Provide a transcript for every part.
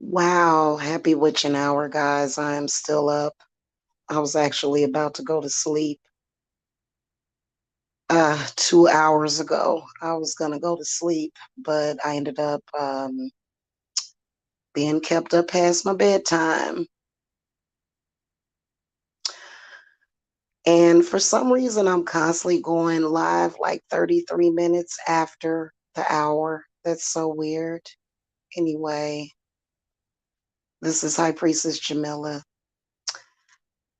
Wow, happy witching hour, guys. I am still up. I was actually about to go to sleep 2 hours ago. I was gonna go to sleep, but I ended up being kept up past my bedtime. And for some reason, I'm constantly going live like 33 minutes after the hour. That's so weird. Anyway, this is High Priestess Jamila.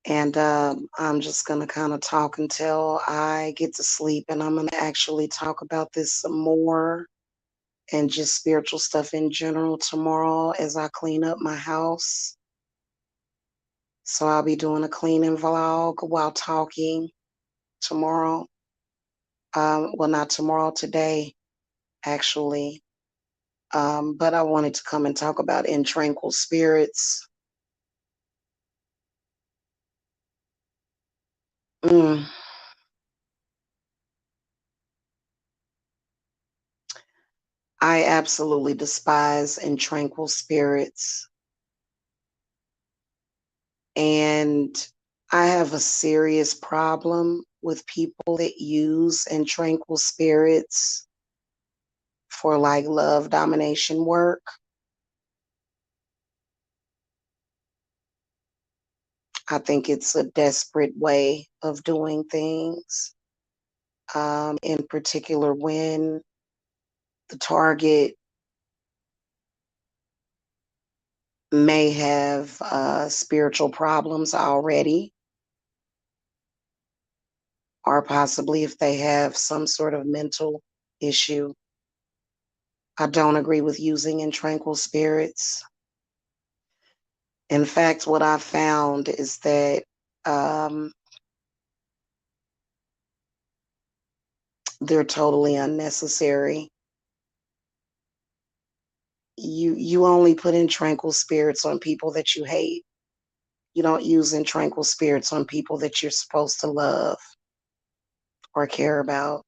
And I'm just going to kind of talk until I get to sleep. And I'm going to actually talk about this some more and just spiritual stuff in general tomorrow as I clean up my house. So I'll be doing a cleaning vlog while talking tomorrow. Well, not tomorrow, today, actually. But I wanted to come and talk about intranquil spirits. Mm, I absolutely despise intranquil spirits. And I have a serious problem with people that use intranquil spirits for like love domination work. I think it's a desperate way of doing things, in particular when the target may have spiritual problems already, or possibly if they have some sort of mental issue. I don't agree with using intranquil spirits. In fact, what I found is that um, they're totally unnecessary. You only put in tranquil spirits on people that you hate. You don't use in tranquil spirits on people that you're supposed to love or care about.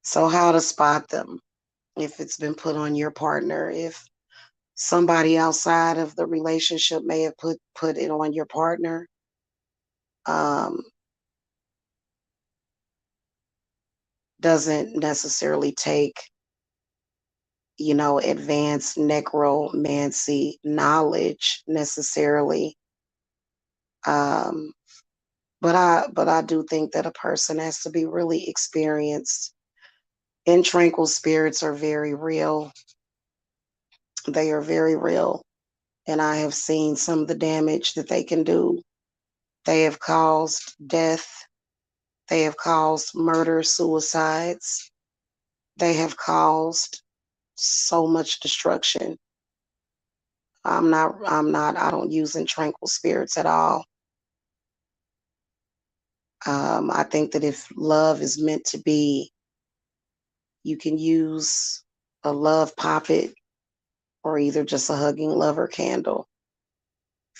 So how to spot them if it's been put on your partner, if somebody outside of the relationship may have put it on your partner. Um, doesn't necessarily take advanced necromancy knowledge necessarily. Um, but I do think that a person has to be really experienced. And tranquil spirits are very real. They are very real. And I have seen some of the damage that they can do. They have caused death. They have caused murder, suicides. They have caused so much destruction. I don't use in tranquil spirits at all. I think that if love is meant to be, you can use a love poppet or either just a hugging lover candle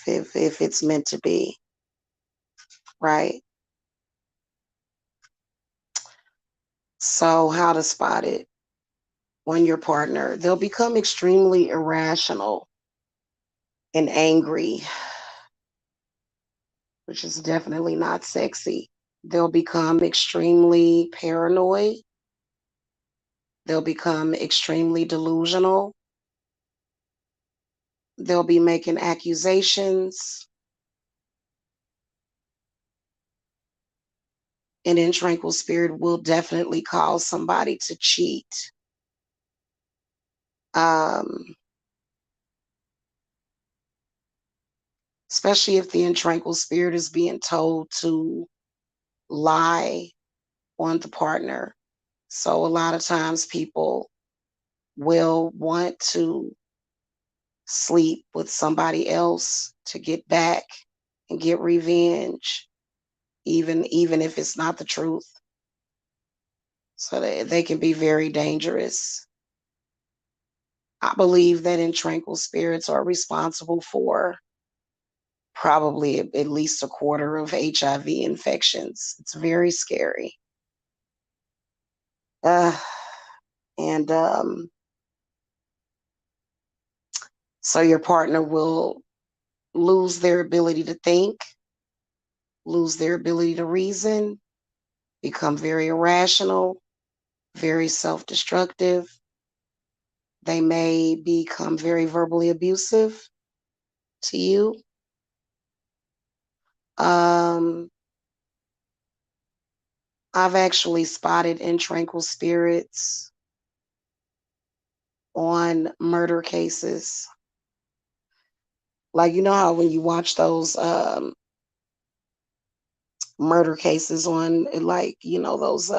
if it's meant to be, right? So, how to spot it on your partner? They'll become extremely irrational and angry, which is definitely not sexy. They'll become extremely paranoid. They'll become extremely delusional. They'll be making accusations. And in tranquil spirit will definitely cause somebody to cheat. Um, Especially if the intranquil spirit is being told to lie on the partner. So a lot of times people will want to sleep with somebody else to get back and get revenge, even if it's not the truth. So they can be very dangerous. I believe that intranquil spirits are responsible for probably at least a quarter of HIV infections. It's very scary. Uh, and So your partner will lose their ability to think, lose their ability to reason, become very irrational, very self destructive. They may become very verbally abusive to you. Um, I've actually spotted intranquil spirits on murder cases. Like, you know how when you watch those murder cases on, like, you know, those,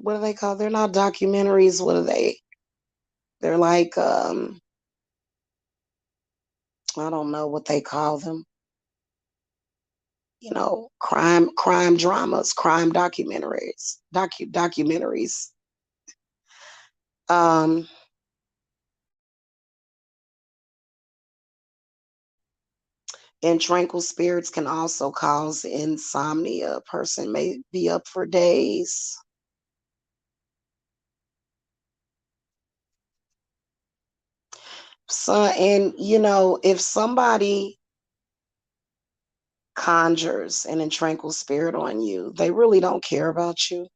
what are they called? They're not documentaries. What are they? They're like, I don't know what they call them. You know, crime dramas, crime documentaries. Um, and tranquil spirits can also cause insomnia. A person may be up for days. So, and you know, if somebody conjures an intranquil spirit on you, they really don't care about you.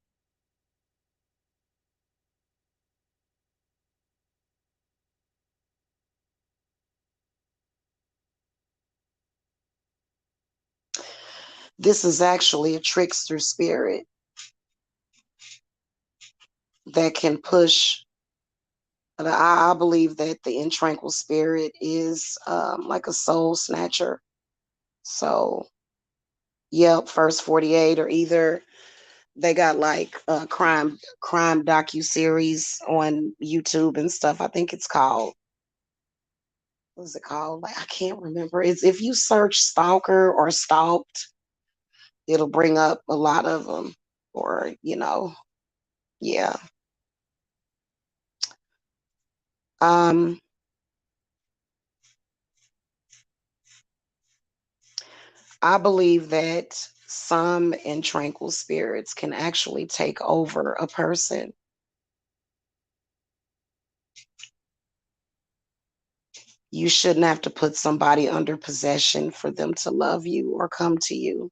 This is actually a trickster spirit that can push. I believe that the intranquil spirit is like a soul snatcher. So, yep, first 48, or either they got like crime docu series on YouTube and stuff. I think it's called, what is it called? Like, I can't remember. It's, if you search stalker or stalked, it'll bring up a lot of them. Or, you know, yeah. Um, I believe that some intranquil spirits can actually take over a person. You shouldn't have to put somebody under possession for them to love you or come to you.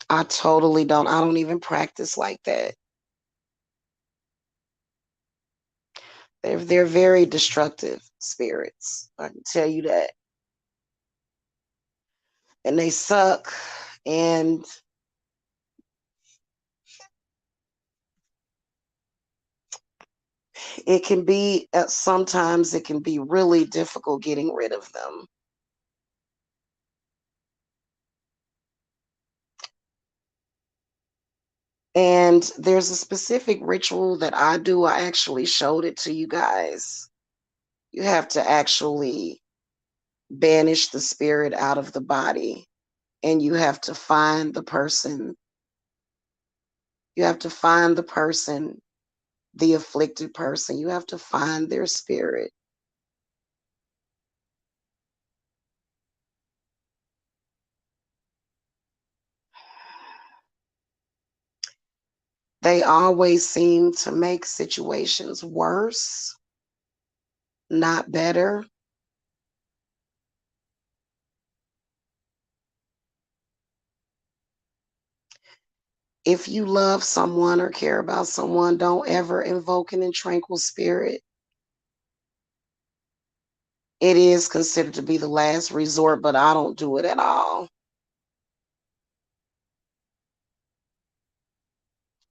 I totally don't. I don't even practice like that. They're very destructive spirits. I can tell you that. And they suck. And it can be, sometimes it can be really difficult getting rid of them. And there's a specific ritual that I do. I actually showed it to you guys. You have to actually banish the spirit out of the body, and you have to find the person. You have to find the person, the afflicted person. You have to find their spirit. They always seem to make situations worse, not better. If you love someone or care about someone, don't ever invoke an intranquil spirit. It is considered to be the last resort, but I don't do it at all.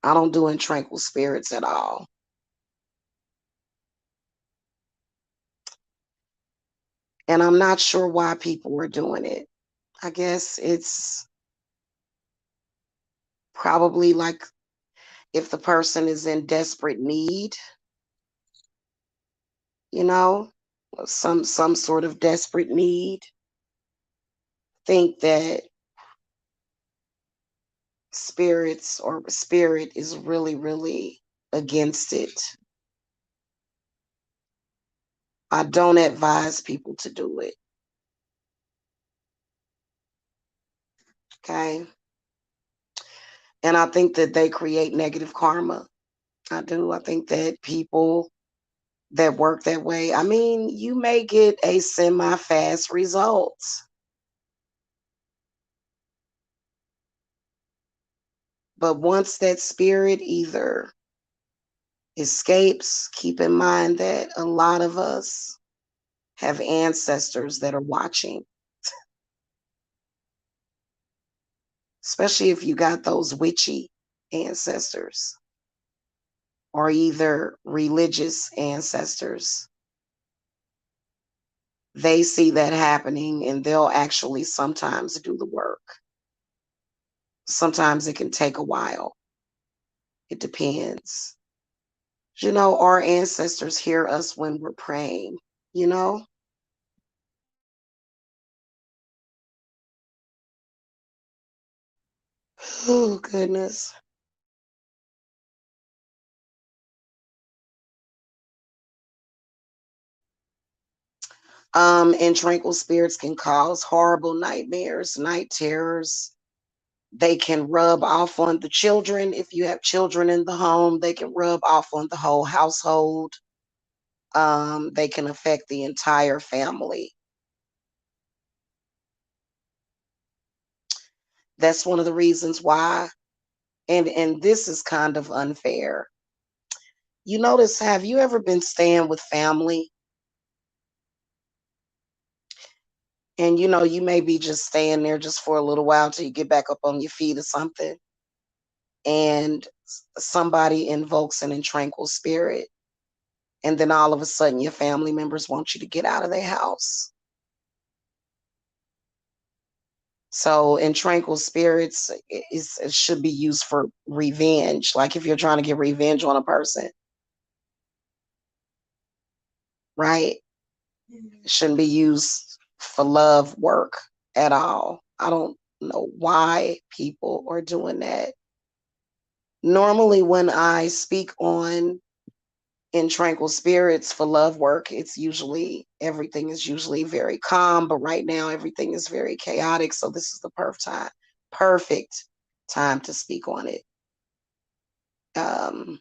I don't do intranquil spirits at all. And I'm not sure why people are doing it. I guess it's probably like if the person is in desperate need, you know, some sort of desperate need. Think that spirits or spirit is really, really against it. I don't advise people to do it. Okay. And I think that they create negative karma. I do. I think that people that work that way. I mean, you may get a semi-fast result, but once that spirit either escapes, keep in mind that a lot of us have ancestors that are watching, especially if you got those witchy ancestors or either religious ancestors. They see that happening and they'll actually sometimes do the work. Sometimes it can take a while. It depends. You know, our ancestors hear us when we're praying, you know? Oh, goodness. And tranquil spirits can cause horrible nightmares, night terrors. They can rub off on the children. If you have children in the home, they can rub off on the whole household. They can affect the entire family. That's one of the reasons why, and this is kind of unfair. You notice, have you ever been staying with family and you know you may be just staying there just for a little while till you get back up on your feet or something, and somebody invokes an intranquil spirit, and then all of a sudden your family members want you to get out of their house. So intranquil spirits it should be used for revenge. Like if you're trying to get revenge on a person, right? It shouldn't be used for love work at all. I don't know why people are doing that. Normally, when I speak on in tranquil spirits for love work, it's usually everything is usually very calm, but right now everything is very chaotic. So this is the perfect time to speak on it. Um,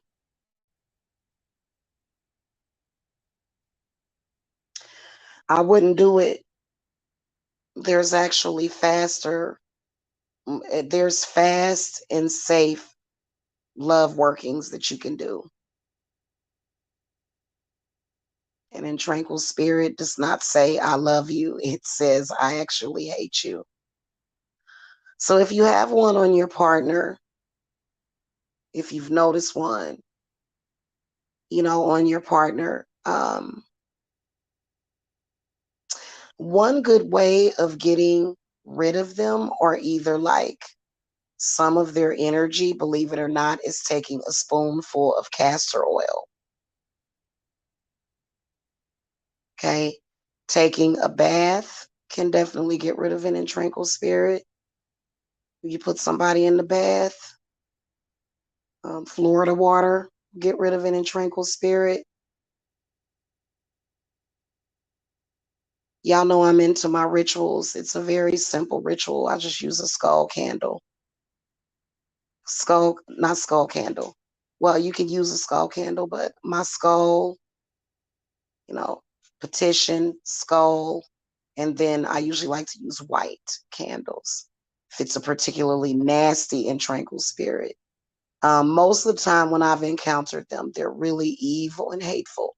I wouldn't do it. There's actually there's fast and safe love workings that you can do. And in tranquil spirit does not say I love you. It says I actually hate you. So if you have one on your partner, if you've noticed one, on your partner, one good way of getting rid of them or either like some of their energy, believe it or not, is taking a spoonful of castor oil. Okay. Taking a bath can definitely get rid of an intranquil spirit. You put somebody in the bath, Florida water, get rid of an intranquil spirit. Y'all know I'm into my rituals. It's a very simple ritual. I just use a skull candle. Not skull candle. Well, you can use a skull candle, but my skull, you know, petition, skull, and then I usually like to use white candles if it's a particularly nasty and tranquil spirit. Most of the time when I've encountered them, they're really evil and hateful.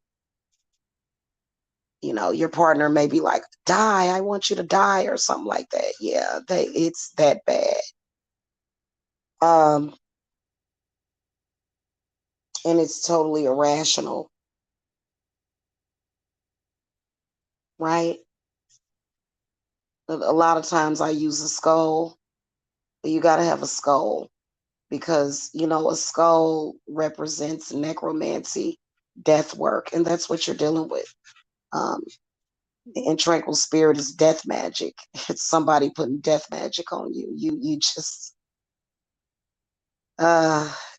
Your partner may be like, die, I want you to die, or something like that. Yeah, it's that bad. Um, and it's totally irrational, right? A lot of times I use a skull. You got to have a skull because, a skull represents necromancy, death work, and that's what you're dealing with. Um, and tranquil spirit is death magic. It's somebody putting death magic on you. You just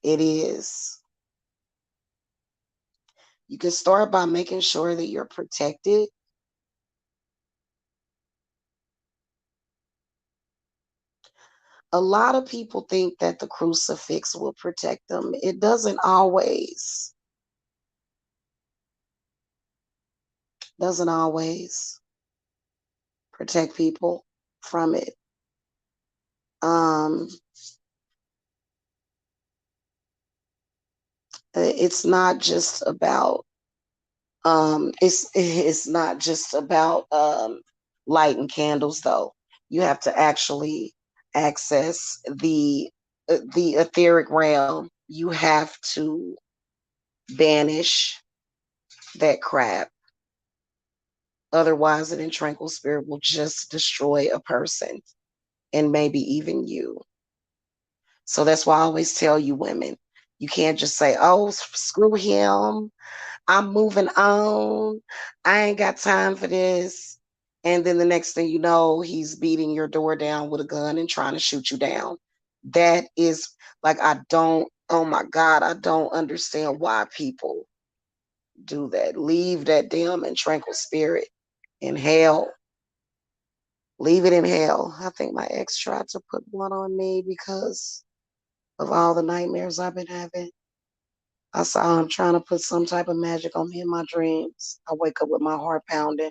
it is. You can start by making sure that you're protected. A lot of people think that the crucifix will protect them. It doesn't always. Doesn't always protect people from it. Um, it's not just about it's not just about lighting candles though. You have to actually access the etheric realm. You have to banish that crap. Otherwise, an intranquil spirit will just destroy a person and maybe even you. So that's why I always tell you women, you can't just say, oh, screw him. I'm moving on. I ain't got time for this. And then the next thing you know, he's beating your door down with a gun and trying to shoot you down. That is like, oh my God, I don't understand why people do that. Leave that damn and tranquil spirit in hell. Leave it in hell. I think my ex tried to put one on me because of all the nightmares I've been having. I saw him trying to put some type of magic on me in my dreams. I wake up with my heart pounding.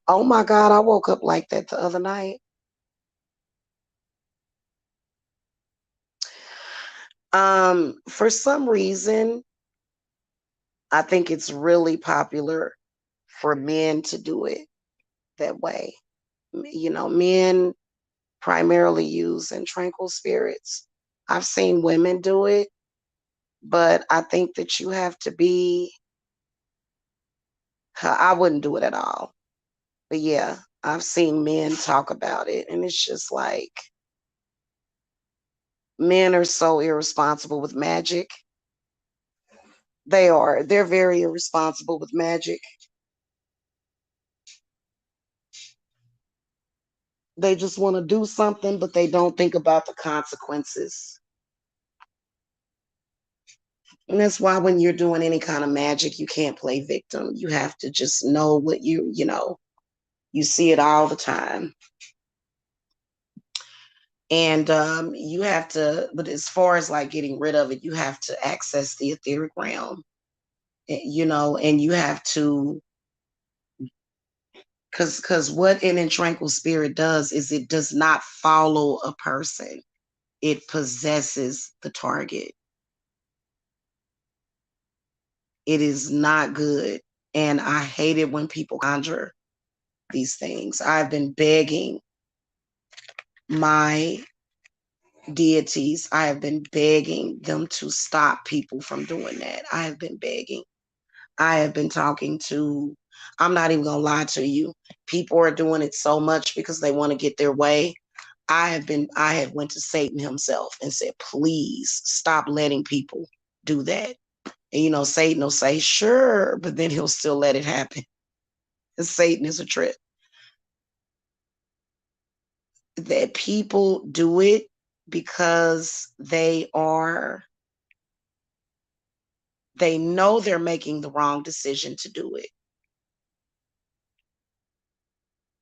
Oh my God, I woke up like that the other night. For some reason, I think it's really popular for men to do it that way. You know, men primarily use in tranquil spirits. I've seen women do it, but I think that you have to be, I wouldn't do it at all. But yeah, I've seen men talk about it, and it's just like, men are so irresponsible with magic. They are. They're very irresponsible with magic. They just want to do something, but they don't think about the consequences. And that's why when you're doing any kind of magic, you can't play victim. You have to just know what you see it all the time. And you have to, but as far as like getting rid of it, you have to access the etheric realm, and you have to, because what an intranquil spirit does is it does not follow a person, it possesses the target. It is not good. And I hate it when people conjure these things. I've been begging my deities, I have been begging them to stop people from doing that. I have been begging. I have been talking to, I'm not even going to lie to you. People are doing it so much because they want to get their way. I have went to Satan himself and said, please stop letting people do that. And Satan will say, sure, but then he'll still let it happen. And Satan is a trip. That people do it because they know they're making the wrong decision to do it.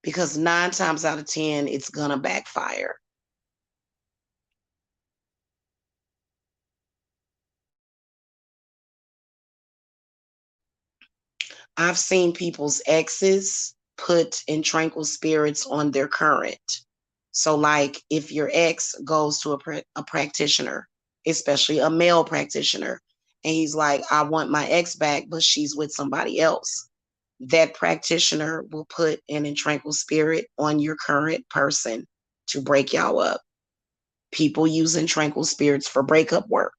Because 9 times out of 10, it's gonna backfire. I've seen people's exes put in tranquil spirits on their current. So, like, if your ex goes to a practitioner, especially a male practitioner, and he's like, I want my ex back, but she's with somebody else, that practitioner will put an intranquil spirit on your current person to break y'all up. People using tranquil spirits for breakup work.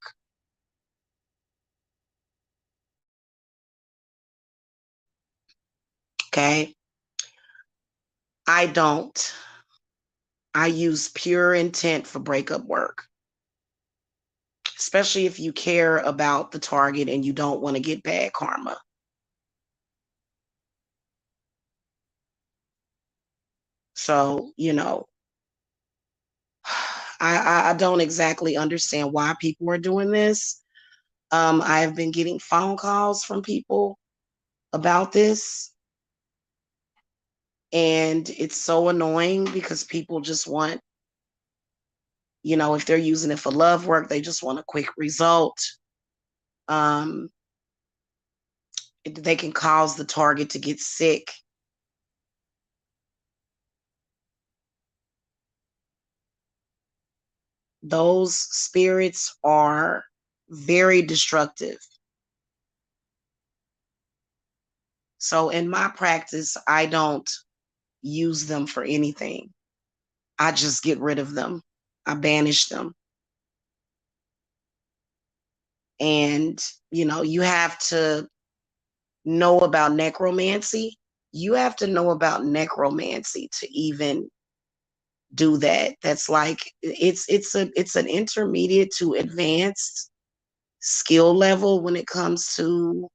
Okay. I don't. I use pure intent for breakup work, especially if you care about the target and you don't want to get bad karma. So, I don't exactly understand why people are doing this. I've been getting phone calls from people about this, and it's so annoying because people just want, if they're using it for love work, they just want a quick result. Um, They can cause the target to get sick. Those spirits are very destructive. So in my practice, I don't use them for anything. I just get rid of them. I banish them. And, you have to know about necromancy. You have to know about necromancy to even do that. That's like it's an intermediate to advanced skill level when it comes to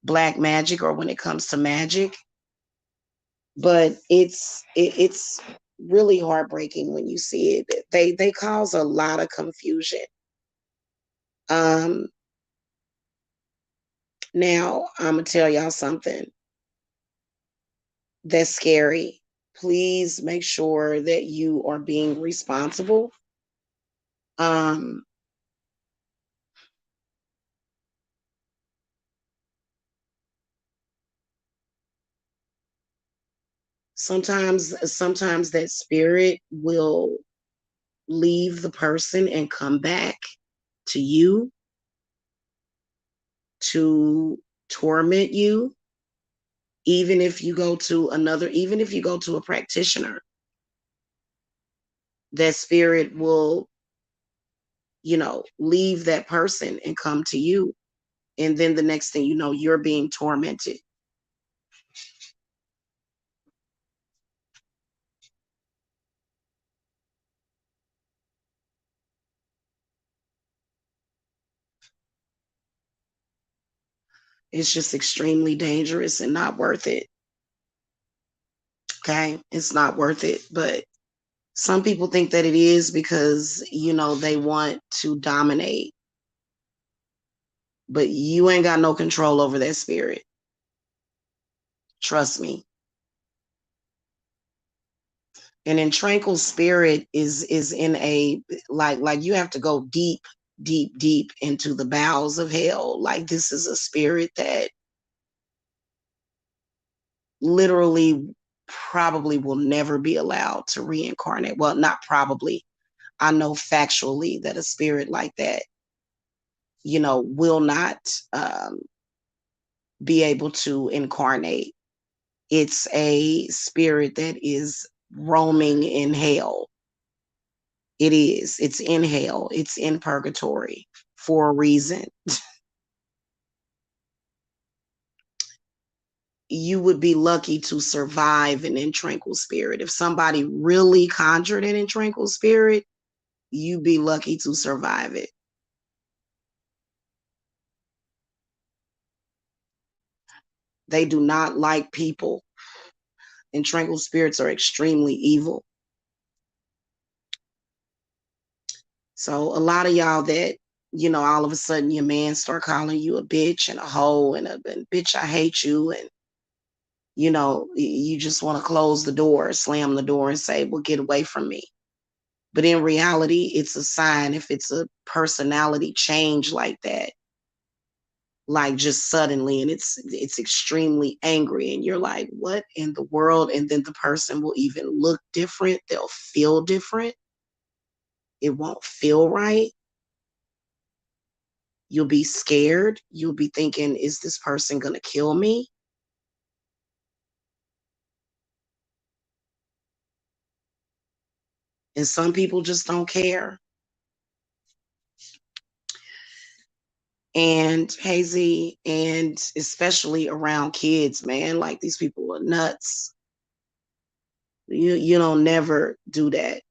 black magic or when it comes to magic. But it's really heartbreaking when you see it. They cause a lot of confusion. Um Now I'm gonna tell y'all something that's scary. Please make sure that you are being responsible. Um sometimes that spirit will leave the person and come back to you to torment you. Even if you go to a practitioner, that spirit will, leave that person and come to you. And then the next thing you know, you're being tormented. It's just extremely dangerous and not worth it. Okay. It's not worth it. But some people think that it is because, they want to dominate. But you ain't got no control over that spirit. Trust me. And in tranquil spirit is in a like you have to go deep, deep, deep into the bowels of hell. Like this is a spirit that literally probably will never be allowed to reincarnate. Well, not probably. I know factually that a spirit like that, will not be able to incarnate. It's a spirit that is roaming in hell. It is. It's in hell. It's in purgatory for a reason. You would be lucky to survive an intranquil spirit. If somebody really conjured an intranquil spirit, you'd be lucky to survive it. They do not like people. Intranquil spirits are extremely evil. So a lot of y'all that, all of a sudden your man start calling you a bitch and a hoe and bitch, I hate you. And, you just want to close the door, slam the door and say, well, get away from me. But in reality, it's a sign if it's a personality change like that, like just suddenly, and it's extremely angry, and you're like, what in the world? And then the person will even look different. They'll feel different. It won't feel right. You'll be scared. You'll be thinking, is this person going to kill me? And some people just don't care. And Hazy, and especially around kids, man, like these people are nuts. You don't never do that.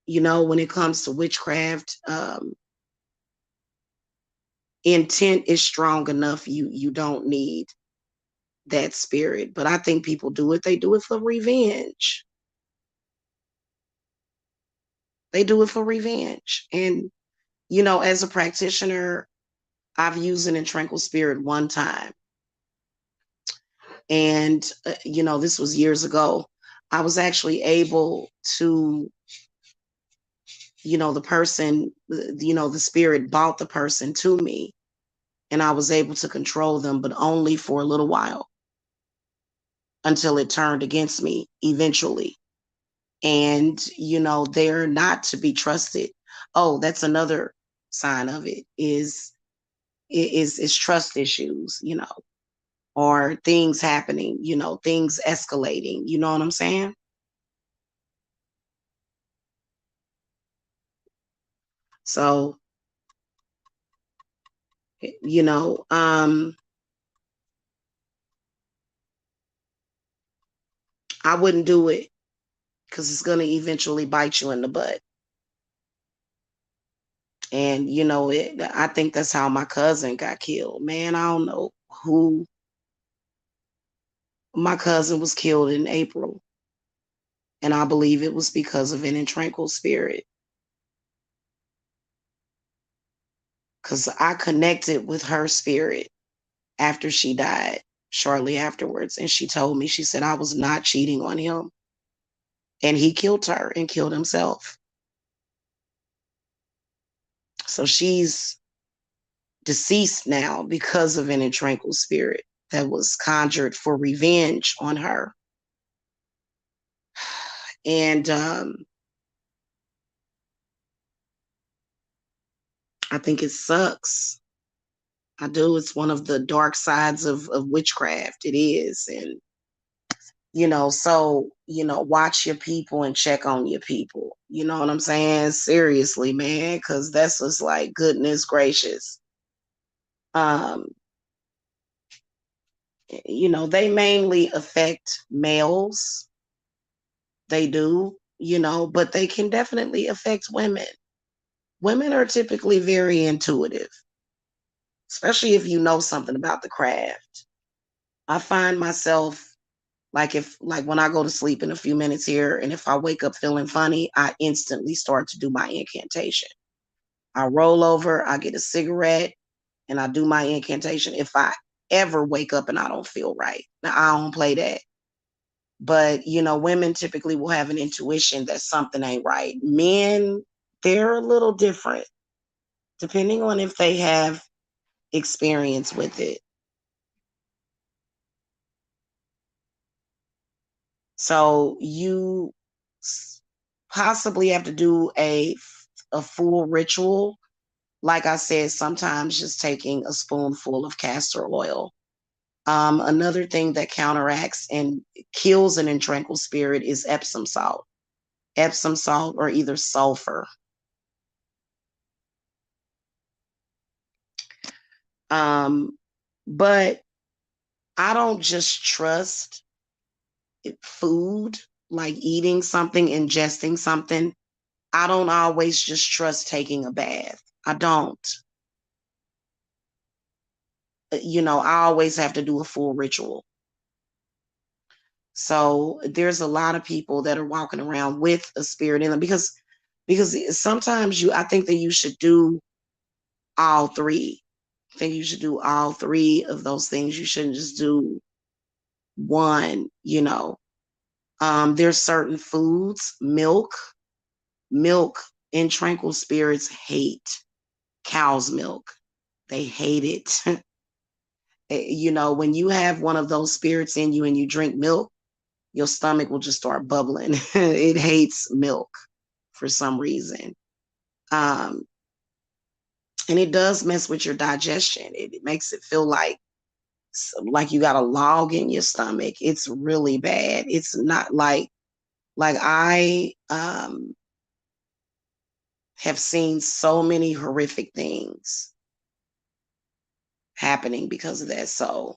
When it comes to witchcraft, intent is strong enough. You don't need that spirit. But I think people do it. They do it for revenge. They do it for revenge. And as a practitioner, I've used an intranquil spirit one time. And, this was years ago. I was actually able to, the person, the spirit brought the person to me. and I was able to control them, but only for a little while until it turned against me eventually. And, they're not to be trusted. Oh, that's another sign of it is trust issues, or things happening, things escalating. You know what I'm saying? So, you know, um, I wouldn't do it because it's going to eventually bite you in the butt. And, I think that's how my cousin got killed. Man, I don't know who. My cousin was killed in April, and I believe it was because of an intranquil spirit. Because I connected with her spirit after she died, shortly afterwards. And she told me, she said, I was not cheating on him. And he killed her and killed himself. So she's deceased now because of an intranquil spirit that was conjured for revenge on her. And I think it sucks. I do. It's one of the dark sides of witchcraft. It is. And, so, watch your people and check on your people. You know what I'm saying? Seriously, man, because that's just like, goodness gracious. Um, they mainly affect males. They do, but they can definitely affect women. Women are typically very intuitive, especially if you know something about the craft. I find myself like when I go to sleep in a few minutes here, and if I wake up feeling funny, I instantly start to do my incantation. I roll over, I get a cigarette, and I do my incantation. If I ever wake up and I don't feel right, now I don't play that. But women typically will have an intuition that something ain't right. Men, they're a little different, depending on if they have experience with it. So you possibly have to do a full ritual. Like I said, sometimes just taking a spoonful of castor oil. Another thing that counteracts and kills an intranquil spirit is Epsom salt. Epsom salt or either sulfur. Um, but I don't just trust food, like eating something, ingesting something. I don't always just trust taking a bath. I don't. I always have to do a full ritual. So there's a lot of people that are walking around with a spirit in them because sometimes I think that you should do all three. I think you should do all three of those things. You shouldn't just do one. There's certain foods, milk in tranquil spirits hate cow's milk. They hate it. When you have one of those spirits in you and you drink milk, your stomach will just start bubbling. It hates milk for some reason. Um, and it does mess with your digestion. It makes it feel like you got a log in your stomach. It's really bad. It's not like I have seen so many horrific things happening because of that. So,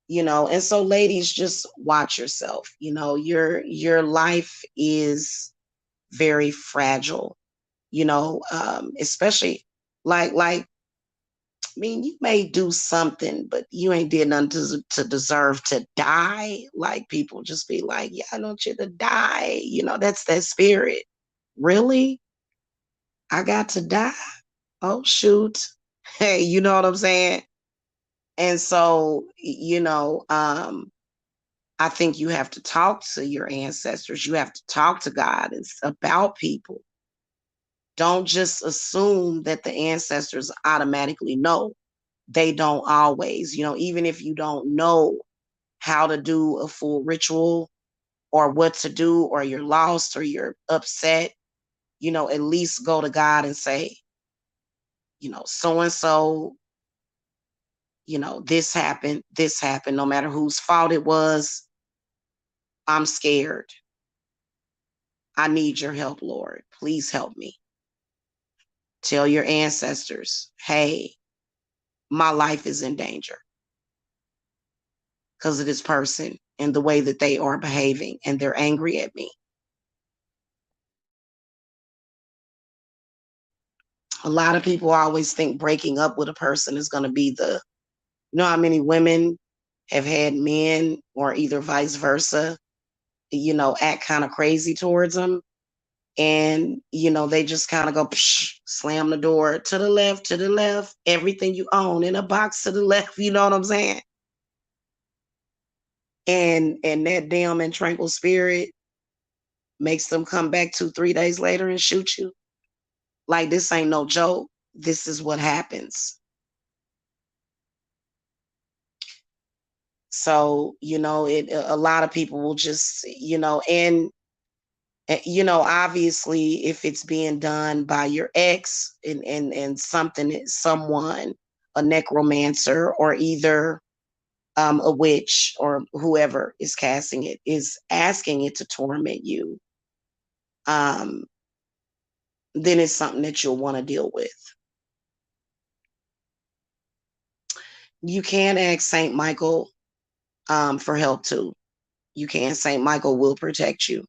and so ladies, just watch yourself. Your life is very fragile, especially like I mean, you may do something, but you ain't did nothing to deserve to die. Like people just be like, yeah, I want you to die. That's that spirit. Really? I got to die? Oh, shoot. Hey, you know what I'm saying? And so, I think you have to talk to your ancestors. You have to talk to God about people. Don't just assume that the ancestors automatically know. they don't always, even if you don't know how to do a full ritual or what to do, or you're lost or you're upset, at least go to God and say, so and so, this happened, no matter whose fault it was. I'm scared. I need your help, Lord. Please help me. Tell your ancestors, hey, my life is in danger because of this person and the way that they are behaving, and they're angry at me. A lot of people always think breaking up with a person is going to be how many women have had men, or either vice versa, act kind of crazy towards them. And, they just kind of go, psh, slam the door to the left, everything you own in a box to the left. You know what I'm saying? And that damn and tranquil spirit makes them come back 2-3 days later and shoot you. Like, this ain't no joke. This is what happens. So, a lot of people will just, and obviously if it's being done by your ex and someone, a necromancer, or either a witch, or whoever is casting it is asking it to torment you, then it's something that you'll want to deal with. You can ask Saint Michael for help too. You can. Saint Michael will protect you.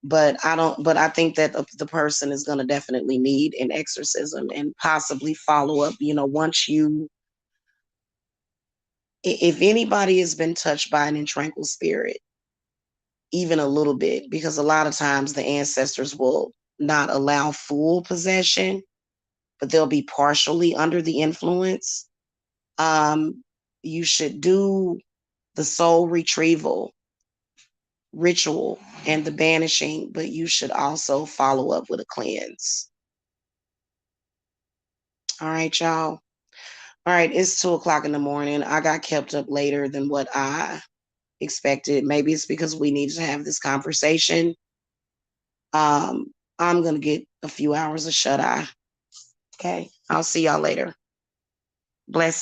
But I think that the person is going to definitely need an exorcism and possibly follow up. If anybody has been touched by an intranquil spirit, even a little bit, because a lot of times the ancestors will not allow full possession, but they'll be partially under the influence. You should do the soul retrieval ritual and the banishing, but you should also follow up with a cleanse. All right, y'all. All right, it's 2:00 in the morning. I got kept up later than what I expected. Maybe it's because we needed to have this conversation. I'm gonna get a few hours of shut eye. Okay, I'll see y'all later. Blessings.